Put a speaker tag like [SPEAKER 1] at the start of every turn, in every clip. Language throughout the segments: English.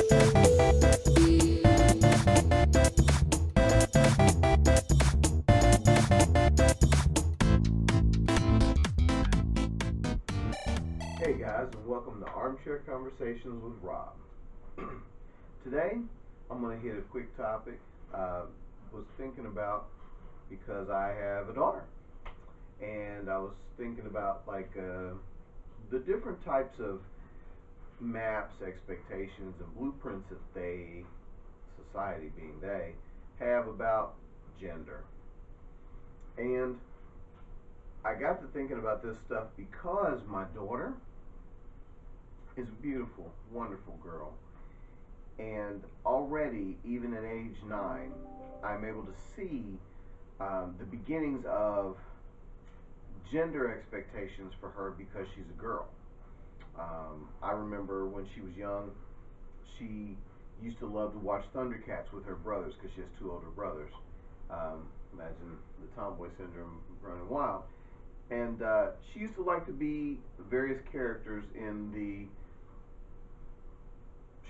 [SPEAKER 1] Hey guys, and welcome to Armchair Conversations with Rob. Today, I'm going to hit a quick topic. Was thinking about because I have a daughter, and I was thinking about the different types of maps, expectations, and blueprints that society being they, have about gender. And I got to thinking about this stuff because my daughter is a beautiful, wonderful girl. And already, even at age 9, I'm able to see the beginnings of gender expectations for her because she's a girl. I remember when she was young, she used to love to watch Thundercats with her brothers because she has 2 older brothers. Imagine the tomboy syndrome running wild. And she used to like to be various characters in the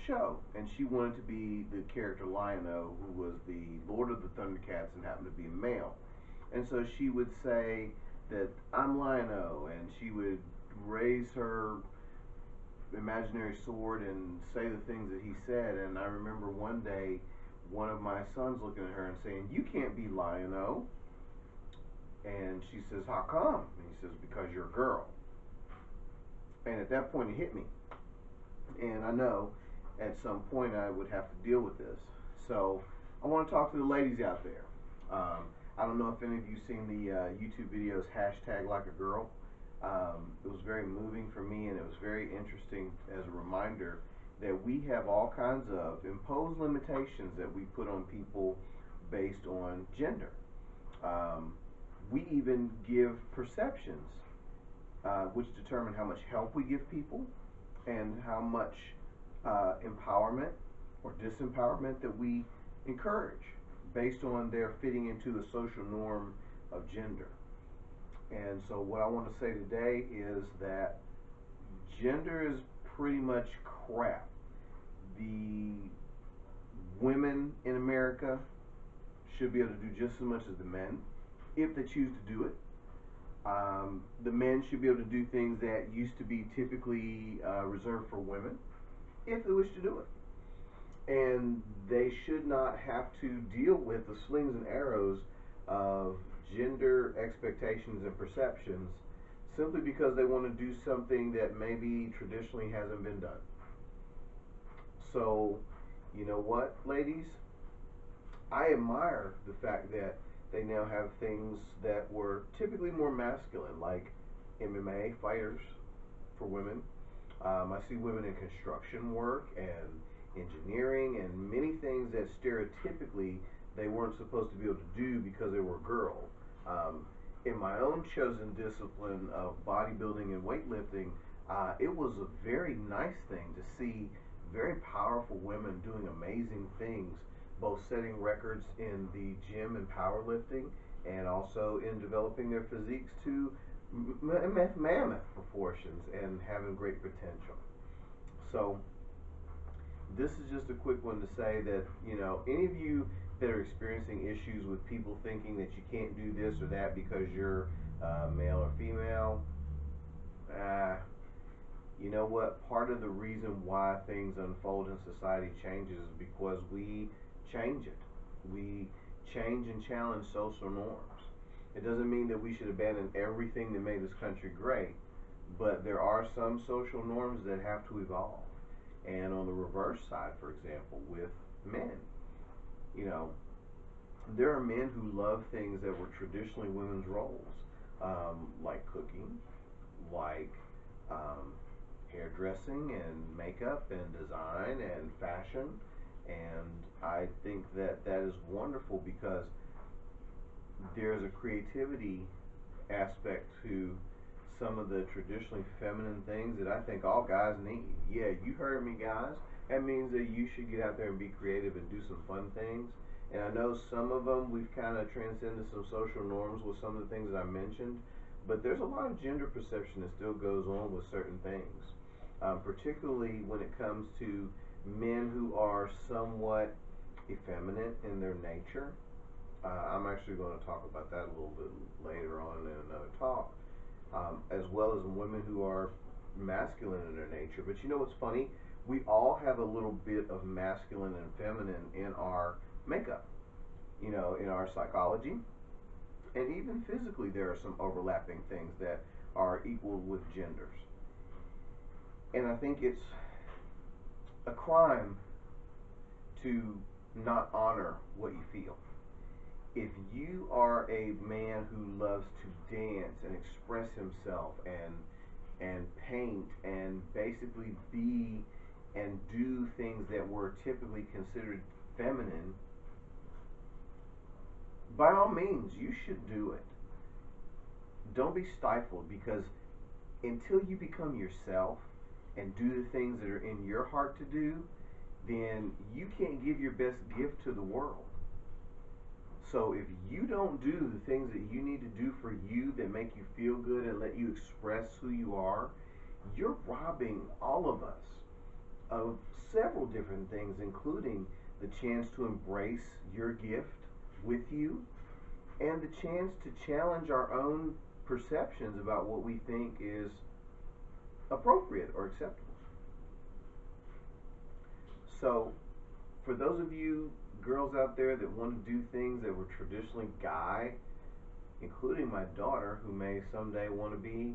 [SPEAKER 1] show, and she wanted to be the character Lion-O, who was the Lord of the Thundercats and happened to be a male. And so she would say that I'm Lion-O, and she would raise her imaginary sword and say the things that he said. And I remember one day one of my sons looking at her and saying, "You can't be Lion-O." And she says, "How come?" And he says, "Because you're a girl." And at that point it hit me. And I know at some point I would have to deal with this. So I want to talk to the ladies out there. I don't know if any of you seen the YouTube videos #LikeAGirl. It was very moving for me, and it was very interesting as a reminder that we have all kinds of imposed limitations that we put on people based on gender. We even give perceptions which determine how much help we give people and how much empowerment or disempowerment that we encourage based on their fitting into the social norm of gender. And so what I want to say today is that gender is pretty much crap. The women in America should be able to do just as much as the men if they choose to do it. The men should be able to do things that used to be typically reserved for women if they wish to do it. And they should not have to deal with the slings and arrows of gender expectations and perceptions simply because they want to do something that maybe traditionally hasn't been done. So, you know what, ladies? I admire the fact that they now have things that were typically more masculine, like MMA fighters for women. I see women in construction work and engineering and many things that stereotypically they weren't supposed to be able to do because they were a girl. In my own chosen discipline of bodybuilding and weightlifting, it was a very nice thing to see very powerful women doing amazing things, both setting records in the gym and powerlifting and also in developing their physiques to mammoth proportions and having great potential. So this is just a quick one to say that, you know, any of you that are experiencing issues with people thinking that you can't do this or that because you're male or female, you know what? Part of the reason why things unfold in society changes is because we change it. We change and challenge social norms. It doesn't mean that we should abandon everything that made this country great, but there are some social norms that have to evolve. And on the reverse side, for example, with men, you know, there are men who love things that were traditionally women's roles, like cooking, like hairdressing and makeup and design and fashion. And I think that that is wonderful because there's a creativity aspect to some of the traditionally feminine things that I think all guys need. Yeah, you heard me, guys. That means that you should get out there and be creative and do some fun things. And I know some of them we've kind of transcended some social norms with some of the things that I mentioned, but there's a lot of gender perception that still goes on with certain things, particularly when it comes to men who are somewhat effeminate in their nature. I'm actually going to talk about that a little bit later on in another talk, as well as women who are masculine in their nature. But you know what's funny? We all have a little bit of masculine and feminine in our makeup, in our psychology, and even physically there are some overlapping things that are equal with genders. And I think it's a crime to not honor what you feel. If you are a man who loves to dance and express himself and paint and basically be and do things that were typically considered feminine, by all means, you should do it. Don't be stifled, because until you become yourself and do the things that are in your heart to do, then you can't give your best gift to the world. So if you don't do the things that you need to do for you that make you feel good and let you express who you are, you're robbing all of us of several different things, including the chance to embrace your gift with you and the chance to challenge our own perceptions about what we think is appropriate or acceptable. So, for those of you girls out there that want to do things that were traditionally guy, including my daughter, who may someday want to be,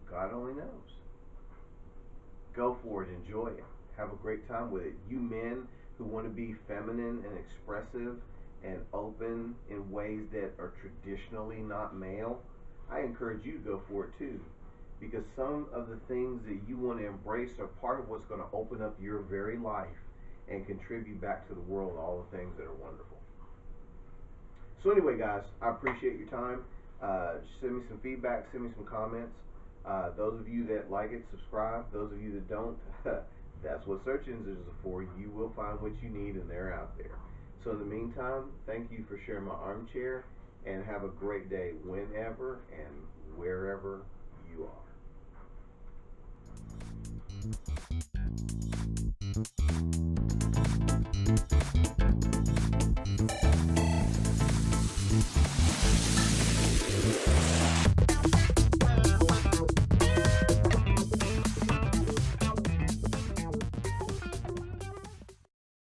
[SPEAKER 1] God only knows. Go for it, enjoy it, have a great time with it. You men who want to be feminine and expressive and open in ways that are traditionally not male, I encourage you to go for it too. Because some of the things that you want to embrace are part of what's going to open up your very life and contribute back to the world all the things that are wonderful. So anyway, guys, I appreciate your time. Send me some feedback, send me some comments. Those of you that like it, subscribe. Those of you that don't, that's what search engines are for. You will find what you need, and they're out there. So in the meantime, thank you for sharing my armchair, and have a great day whenever and wherever you are.